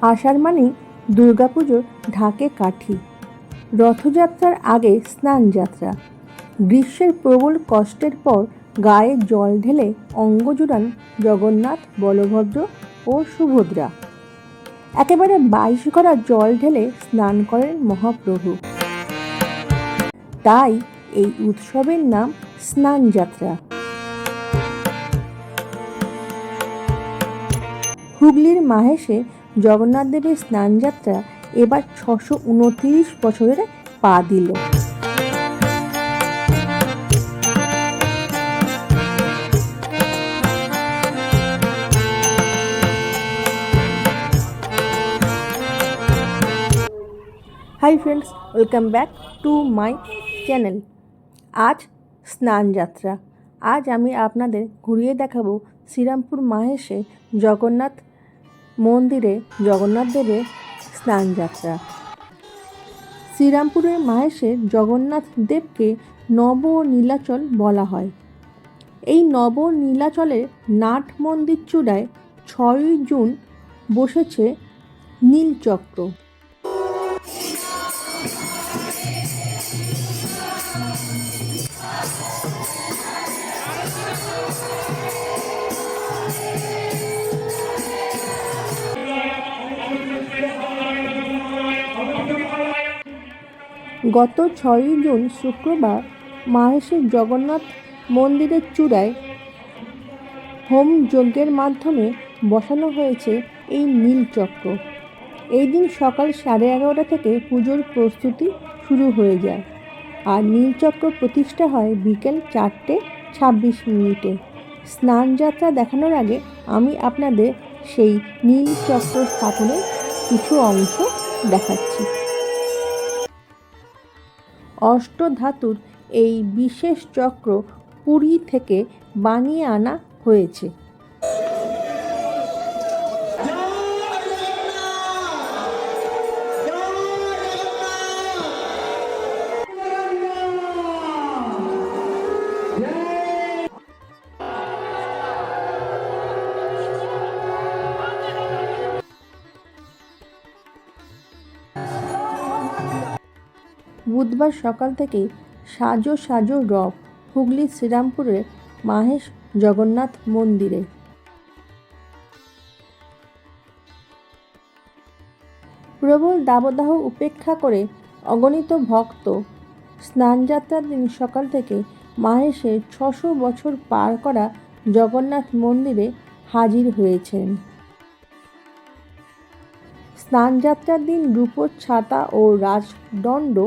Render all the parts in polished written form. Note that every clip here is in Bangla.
আষাঢ় মানেই দুর্গাপুজোর ঢাকে কাঠি। রথযাত্রার আগে স্নানযাত্রা। গ্রীষ্মের প্রবল কষ্টের পর গায়ে জল ঢেলে অঙ্গ জুড়ান জগন্নাথ, বলভদ্র ও সুভদ্রা। একেবারে 22 গড়া জল ঢেলে স্নান করেন মহাপ্রভু। তাই এই উৎসবের নাম স্নানযাত্রা। হুগলির মাহেশে জগন্নাথ দেবের স্নানযাত্রা এবার 629 বছরের পা দিল। Hi friends, welcome back to my channel. আজ স্নানযাত্রা। আজ আমি আপনাদের ঘুরিয়ে দেখাবো শ্রীরামপুর মাহেশে জগন্নাথ মন্দিরে জগন্নাথ দেবের স্নানযাত্রা। শ্রীরামপুরের মাহেশে জগন্নাথ দেবকে নবনীলাচল বলা হয়। এই নবনীলাচলের নাট মন্দির চূড়ায় 6 জুন বসেছে নীলচক্র। গত 6 জুন শুক্রবার মাহেশের জগন্নাথ মন্দিরের চূড়ায় হোম যজ্ঞের মাধ্যমে বসানো হয়েছে এই নীলচক্র। এই দিন সকাল 11:30 থেকে পুজোর প্রস্তুতি শুরু হয়ে যায়, আর নীলচক্র প্রতিষ্ঠা হয় বিকেল 4:26। স্নানযাত্রা দেখানোর আগে আমি আপনাদের সেই নীলচক্র স্থাপনের কিছু অংশ দেখাচ্ছি। অষ্টধাতুর এই বিশেষ চক্র পুরী থেকে বানিয়ে আনা হয়েছে। বুধবার সকাল থেকেই সাজো সাজো রব হুগলির শ্রীরামপুরের মাহেশ জগন্নাথ মন্দিরে। প্রবল দাবদাহ উপেক্ষা করে অগণিত ভক্ত স্নানযাত্রার দিন সকাল থেকে মাহেশের 600 বছর পার করা জগন্নাথ মন্দিরে হাজির হয়েছেন। স্নানযাত্রার দিন রূপোর ছাতা ও রাজদণ্ড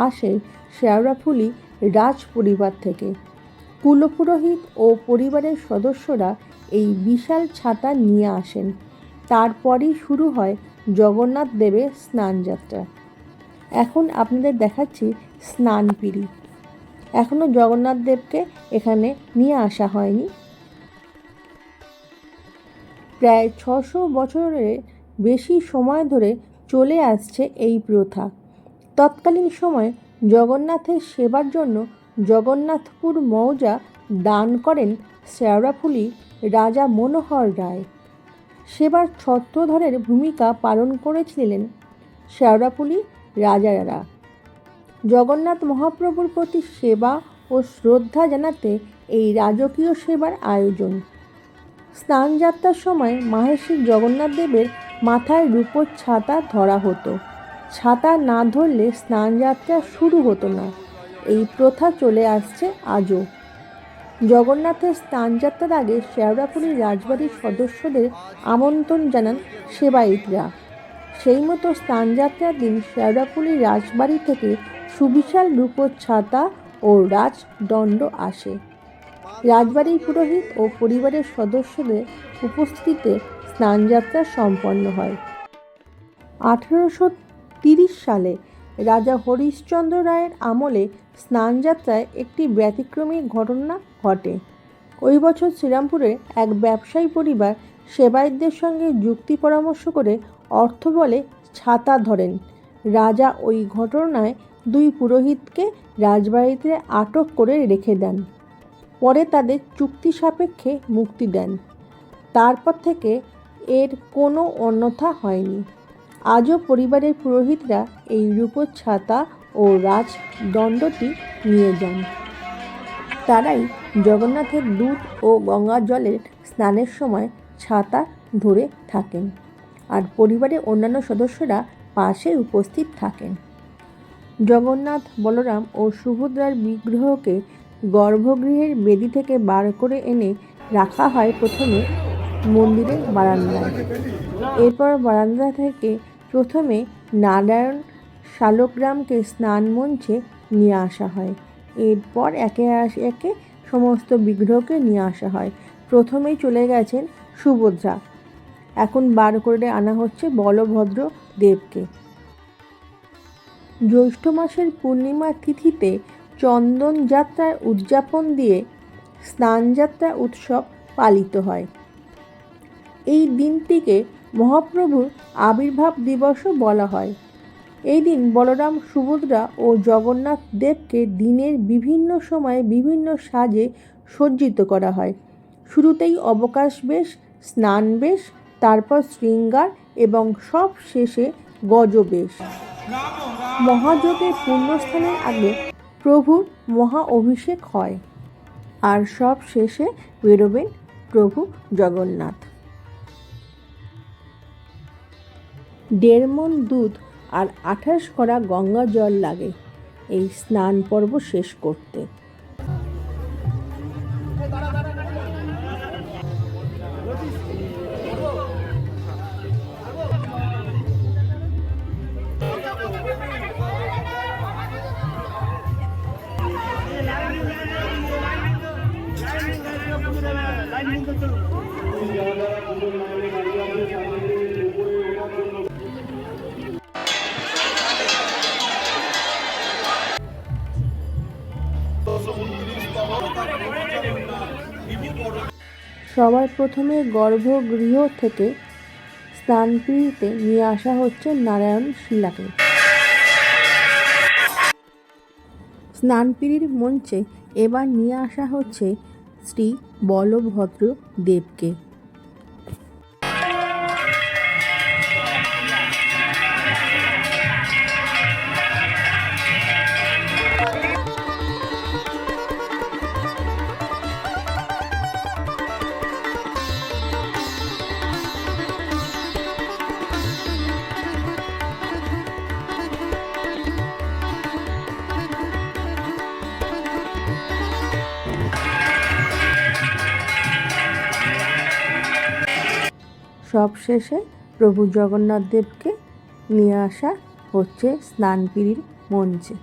আসে শেওড়াফুলি রাজ পরিবার থেকে। কুলপুরোহিত ও পরিবারের সদস্যরা এই বিশাল ছাতা নিয়ে আসেন। তারপরই শুরু হয় জগন্নাথ দেবের স্নানযাত্রা। এখন আপনাদের দেখাচ্ছি স্নানপিড়ি। এখনও জগন্নাথ দেবকে এখানে নিয়ে আসা হয়নি। প্রায় 600 বছরের বেশি সময় ধরে চলে আসছে এই প্রথা। তৎকালীন সময়ে জগন্নাথের সেবার জন্য জগন্নাথপুর মৌজা দান করেন শেওড়াফুলি রাজা মনোহর রায়। সেবার ছত্রধরের ভূমিকা পালন করেছিলেন শেওড়াফুলি রাজারা। জগন্নাথ মহাপ্রভুর প্রতি সেবা ও শ্রদ্ধা জানাতে এই রাজকীয় সেবার আয়োজন। স্নানযাত্রার সময় মাহেশের জগন্নাথ দেবের মাথায় রূপোর ছাতা ধরা হতো। ছাতা না ধরলে স্নানযাত্রা শুরু হতো না। এই প্রথা চলে আসছে আজও। জগন্নাথের স্নানযাত্রার আগে শেওড়াফুলি রাজবাড়ির সদস্যদের আমন্ত্রণ জানান সেবায়েতরা। সেই মতো স্নানযাত্রার দিন শেওড়াফুলি রাজবাড়ি থেকে সুবিশাল রূপোর ছাতা ও রাজদণ্ড আসে। রাজবাড়ির পুরোহিত ও পরিবারের সদস্যদের উপস্থিতিতে স্নানযাত্রা সম্পন্ন হয়। 1830 সালে রাজা হরিশ্চন্দ্র রায়ের আমলে স্নানযাত্রায় একটি ব্যতিক্রমী ঘটনা ঘটে। ওই বছর শ্রীরামপুরে এক ব্যবসায়ী পরিবার সেবায়েতদের সঙ্গে যুক্তি পরামর্শ করে অর্থ বলে ছাতা ধরেন। রাজা ওই ঘটনায় 2 পুরোহিতকে রাজবাড়িতে আটক করে রেখে দেন। পরে তাদের চুক্তি সাপেক্ষে মুক্তি দেন। তারপর থেকে এর কোনো অন্যথা হয়নি। আজও পরিবারের পুরোহিতরা এই রূপোর ছাতা ও রাজদণ্ডটি নিয়ে যান। তারাই জগন্নাথের দুধ ও গঙ্গা জলের স্নানের সময় ছাতা ধরে থাকেন, আর পরিবারের অন্যান্য সদস্যরা পাশে উপস্থিত থাকেন। জগন্নাথ, বলরাম ও সুভদ্রার বিগ্রহকে গর্ভগৃহের বেদি থেকে বার করে এনে রাখা হয় প্রথমে মন্দিরের বারান্দায়। এরপর বারান্দা থেকে প্রথমে নারায়ণ শালগ্রামকে স্নান মঞ্চে নিয়ে আসা হয়। এরপর একে একে সমস্ত বিগ্রহকে নিয়ে আসা হয়। প্রথমেই চলে গেছেন সুভদ্রা, এখন বার করে আনা হচ্ছে বলভদ্র দেবকে। জ্যৈষ্ঠ মাসের পূর্ণিমা তিথিতে চন্দন যাত্রার উদযাপন দিয়ে স্নানযাত্রা উৎসব পালিত হয়। এই দিনটিকে মহাপ্রভুর আবির্ভাব দিবসও বলা হয়। এই দিন বলরাম, সুভদ্রা ও জগন্নাথ দেবকে দিনের বিভিন্ন সময়ে বিভিন্ন সাজে সজ্জিত করা হয়। শুরুতেই অবকাশ বেশ, স্নান বেশ, তারপর শৃঙ্গার এবং সব শেষে গজবেশ। মহাযজ্ঞের পুণ্যস্থানের আগে প্রভুর মহা অভিষেক হয়, আর সব শেষে বেরোবেন প্রভু জগন্নাথ। 1.5 মণ দুধ আর 28 কড়া গঙ্গা জল লাগে এই স্নান পর্ব শেষ করতে। সবার প্রথমে গর্ভগৃহ থেকে স্নানপিঁড়িতে নিয়ে আসা হচ্ছে নারায়ণ শিলাকে। স্নানপিঁড়ির মঞ্চে এবার নিয়ে আসা হচ্ছে শ্রী বলভদ্র দেবকে। সবশেষে প্রভু জগন্নাথ দেবকে নিয়ে আসা হচ্ছে স্নানপিঁড়ির মঞ্চে।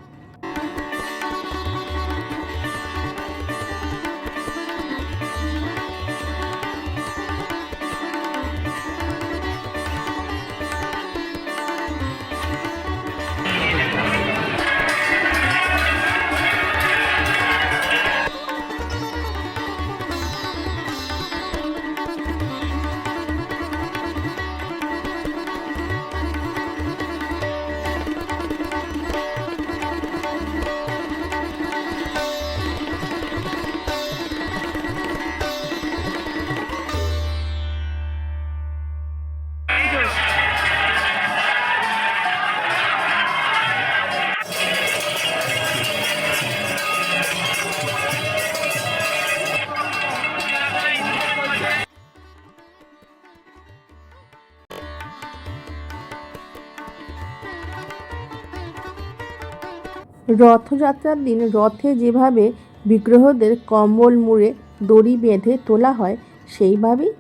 রথযাত্রার দিন রথে যেভাবে বিগ্রহদের কম্বল মুড়ে দড়ি বেঁধে তোলা হয়, সেইভাবেই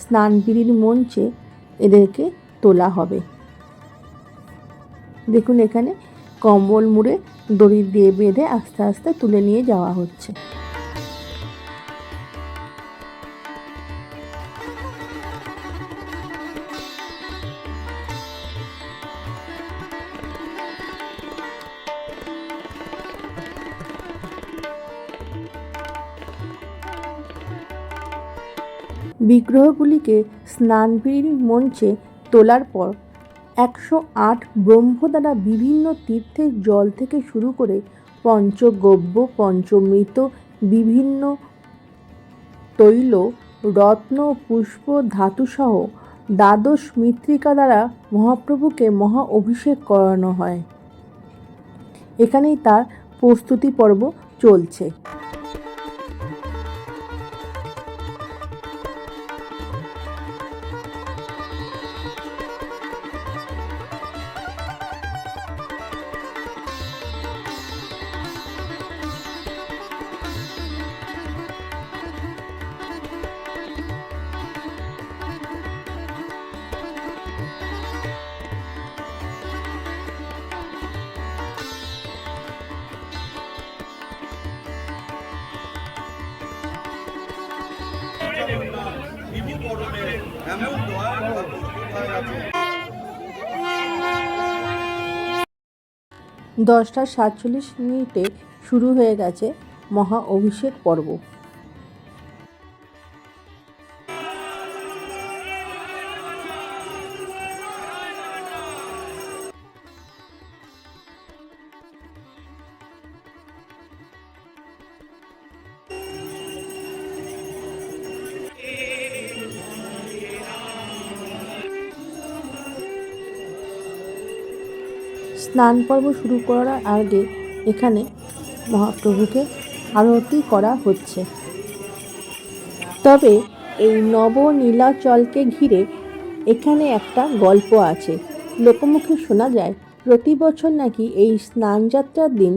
স্নানপিঁড়ির মঞ্চে এদেরকে তোলা হবে। দেখুন, এখানে কম্বল মুড়ে দড়ি দিয়ে বেঁধে আস্তে আস্তে তুলে নিয়ে যাওয়া হচ্ছে। বিগ্রহগুলিকে স্নানপিঁড়ির মঞ্চে তোলার পর 108 ব্রহ্ম দ্বারা বিভিন্ন তীর্থের জল থেকে শুরু করে পঞ্চগব্য, পঞ্চমৃত, বিভিন্ন তৈল, রত্ন, পুষ্প, ধাতুসহ দ্বাদশ মৃত্তিকা দ্বারা মহাপ্রভুকে মহা অভিষেক করানো হয়। এখানেই তার প্রস্তুতি পর্ব চলছে। দশটা 47 শুরু হয়ে গেছে মহা অভিষেক পর্ব। স্নান পর্ব শুরু করার আগে এখানে মহাপ্রভুকে আরতি করা হচ্ছে। তবে এই নবনীলাচলকে ঘিরে এখানে একটা গল্প আছে। লোকমুখে শোনা যায় প্রতি বছর নাকি এই স্নানযাত্রার দিন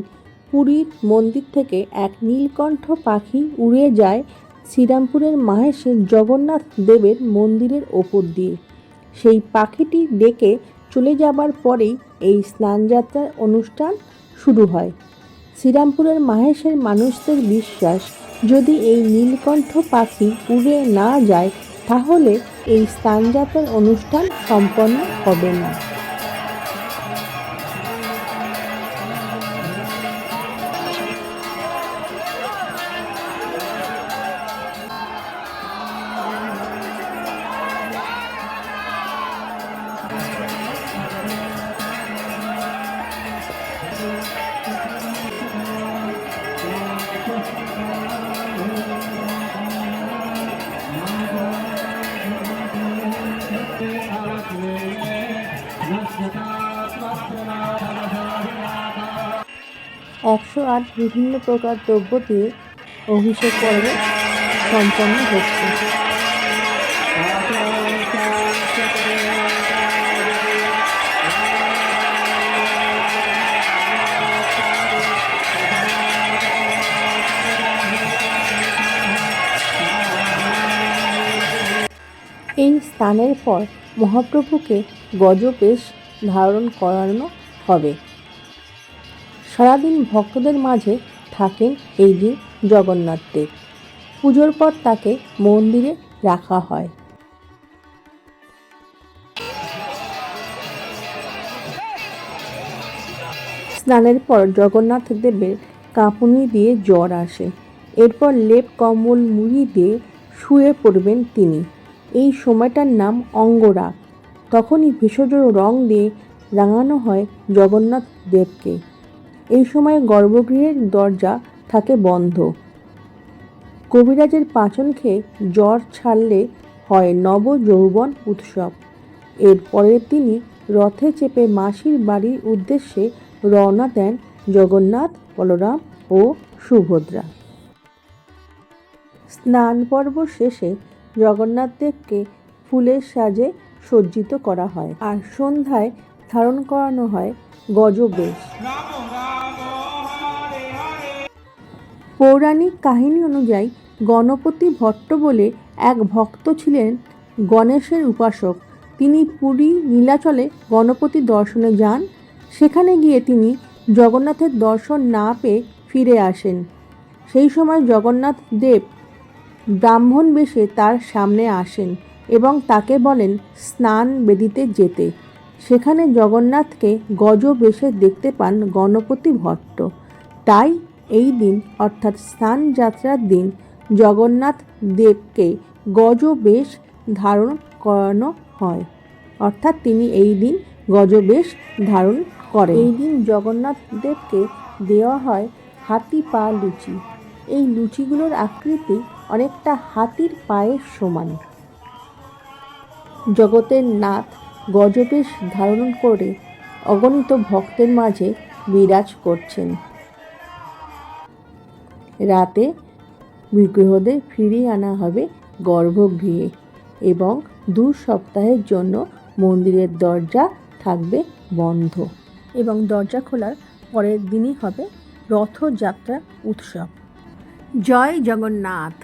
পুরীর মন্দির থেকে এক নীলকণ্ঠ পাখি উড়ে যায় শ্রীরামপুরের মাহেশের জগন্নাথ দেবের মন্দিরের ওপর দিয়ে। সেই পাখিটি ডেকে চলে যাবার পরেই এই স্নানযাত্রার অনুষ্ঠান শুরু হয়। শ্রীরামপুরের মাহেশের মানুষদের বিশ্বাস, যদি এই নীলকণ্ঠ পাখি উড়ে না যায় তাহলে এই স্নানযাত্রার অনুষ্ঠান সম্পন্ন হবে না। একশো আট বিভিন্ন প্রকার দ্রব্য দিয়ে অভিষেক পর্ব সম্পন্ন হচ্ছে। এই স্নানের পর মহাপ্রভুকে গজবেশ ধারণ করানো হবে। সারাদিন ভক্তদের মাঝে থাকেন এই দিন জগন্নাথ দেব। পুজোর পর তাকে মন্দিরে রাখা হয়। স্নানের পর জগন্নাথ দেবের কাঁপুনি দিয়ে জ্বর আসে। এরপর লেপ কম্বল মুড়ি দিয়ে শুয়ে পড়বেন তিনি। এই সময়টার নাম অঙ্গরাগ। তখনই ভেষজ রং দিয়ে রাঙানো হয় জগন্নাথ দেবকে। এই সময় গর্ভগৃহের দরজা থাকে বন্ধ। কবিরাজের পাঁচন খেয়ে জ্বর ছাড়লে হয় নব যৌবন উৎসব। এর পরের দিনই রথে চেপে মাসির বাড়ির উদ্দেশ্যে রওনা দেন জগন্নাথ, বলরাম ও সুভদ্রা। স্নান পর্ব শেষে জগন্নাথ দেবকে ফুলের সাজে সজ্জিত করা হয় আর সন্ধ্যায় ধারণ করানো হয় গজবেশ। পৌরাণিক কাহিনী অনুযায়ী গণপতি ভট্ট বলে এক ভক্ত ছিলেন গণেশের উপাসক। তিনি পুরী নীলাচলে গণপতি দর্শনে যান। সেখানে গিয়ে তিনি জগন্নাথের দর্শন না পেয়ে ফিরে আসেন। সেই সময় জগন্নাথ দেব ব্রাহ্মণ বেশে তার সামনে আসেন এবং তাকে বলেন স্নান বেদিতে যেতে। সেখানে জগন্নাথকে গজ বেশে দেখতে পান গণপতি ভট্ট। তাই এই দিন অর্থাৎ স্নান যাত্রার দিন জগন্নাথ দেবকে গজ বেশ ধারণ করানো হয়, অর্থাৎ তিনি এই দিন গজ বেশ ধারণ করেন। এই দিন জগন্নাথ দেবকে দেওয়া হয় হাতি পা লুচি। এই লুচিগুলোর আকৃতি অনেকটা হাতির পায়ের সমান। জগতের নাথ গজবেশ ধারণ করে অগণিত ভক্তের মাঝে বিরাজ করছেন। রাতে বিগ্রহদের ফিরিয়ে আনা হবে গর্ভগৃহে এবং 2 সপ্তাহের জন্য মন্দিরের দরজা থাকবে বন্ধ এবং দরজা খোলার পরের দিনই হবে রথযাত্রা উৎসব। জয় জগন্নাথ।